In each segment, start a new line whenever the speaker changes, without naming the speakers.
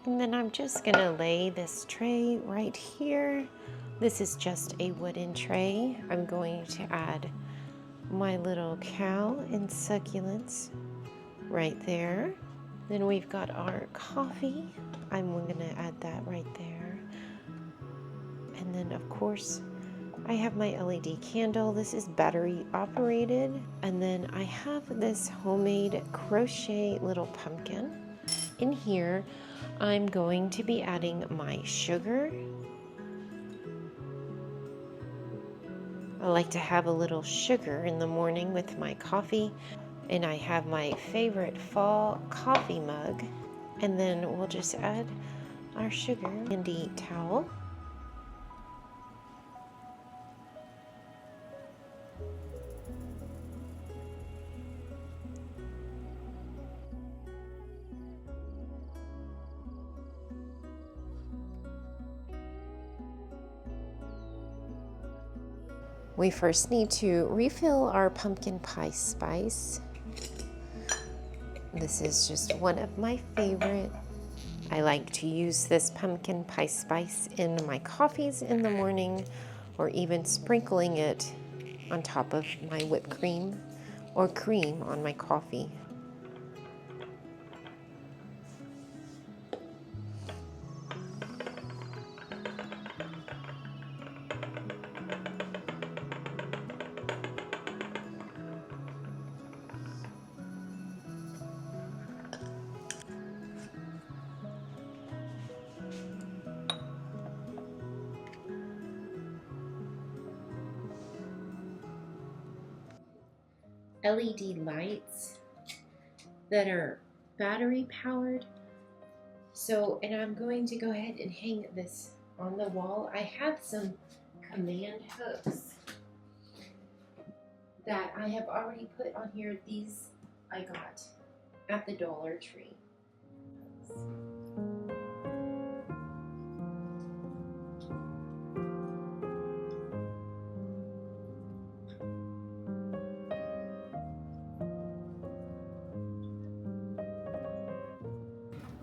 And then I'm just gonna lay this tray right here. This is just a wooden tray. I'm going to add my little cow and succulents right there. Then we've got our coffee. I'm gonna add that right there. And then of course, I have my LED candle. This is battery operated. And then I have this homemade crochet little pumpkin. In here, I'm going to be adding my sugar. I like to have a little sugar in the morning with my coffee. And I have my favorite fall coffee mug. And then we'll just add our sugar. Handy towel. We first need to refill our pumpkin pie spice. This is just one of my favorite. I like to use this pumpkin pie spice in my coffees in the morning, or even sprinkling it on top of my whipped cream or cream on my coffee. LED lights that are battery powered. And I'm going to go ahead and hang this on the wall. I have some command hooks that I have already put on here. These I got at the Dollar Tree.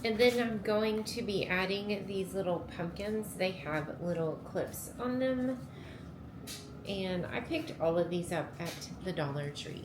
And then I'm going to be adding these little pumpkins. They have little clips on them. And I picked all of these up at the Dollar Tree.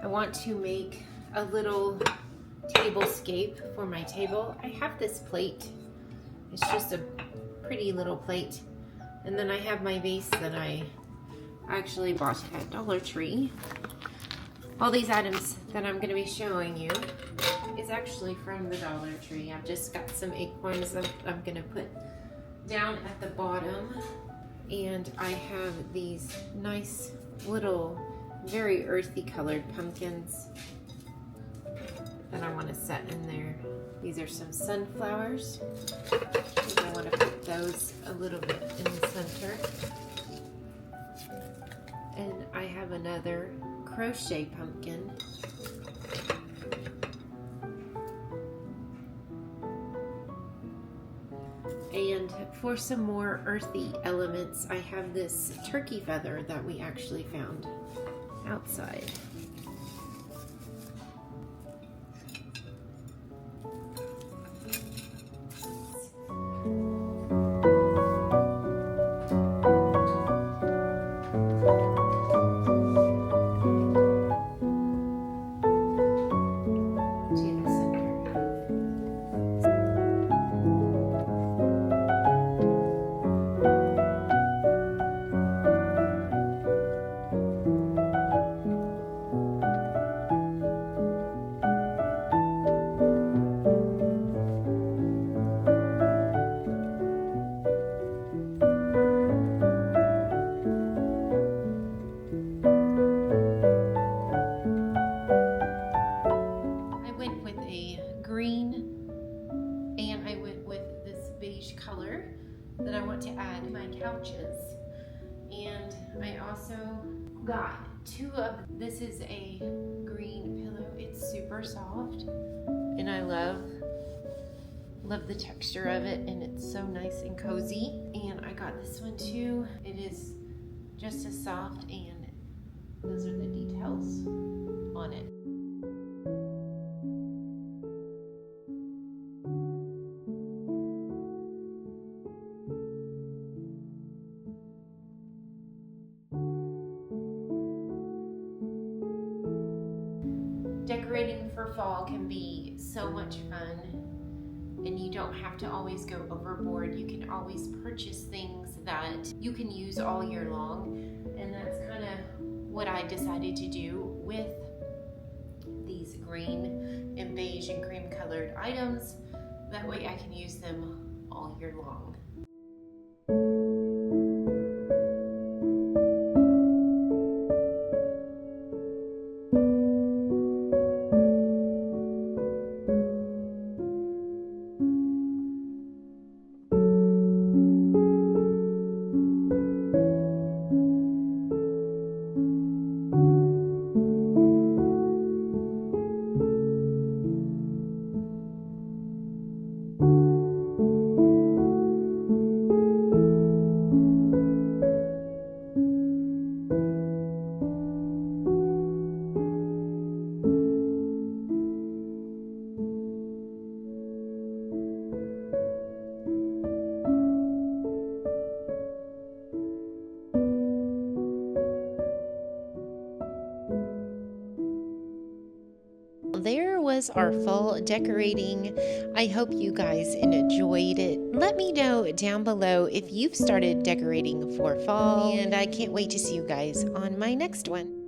I want to make a little tablescape for my table. I have this plate. It's just a pretty little plate. And then I have my vase that I actually bought at Dollar Tree. All these items that I'm going to be showing you is actually from the Dollar Tree. I've just got some acorns that I'm going to put down at the bottom. And I have these nice little, very earthy colored pumpkins that I want to set in there. These are some sunflowers. I want to put those a little bit in the center. And I have another crochet pumpkin. And for some more earthy elements, I have this turkey feather that we actually found outside. want to add my couches. And I also got two of, this is a green pillow. It's super soft and I love the texture of it, and it's so nice and cozy. And I got this one too. It is just as soft, and those are the details on it. Decorating for fall can be so much fun, and you don't have to always go overboard. You can always purchase things that you can use all year long, and that's kind of what I decided to do with these green and beige and cream colored items. That way I can use them all year long. There was our fall decorating. I hope you guys enjoyed it. Let me know down below if you've started decorating for fall, and I can't wait to see you guys on my next one.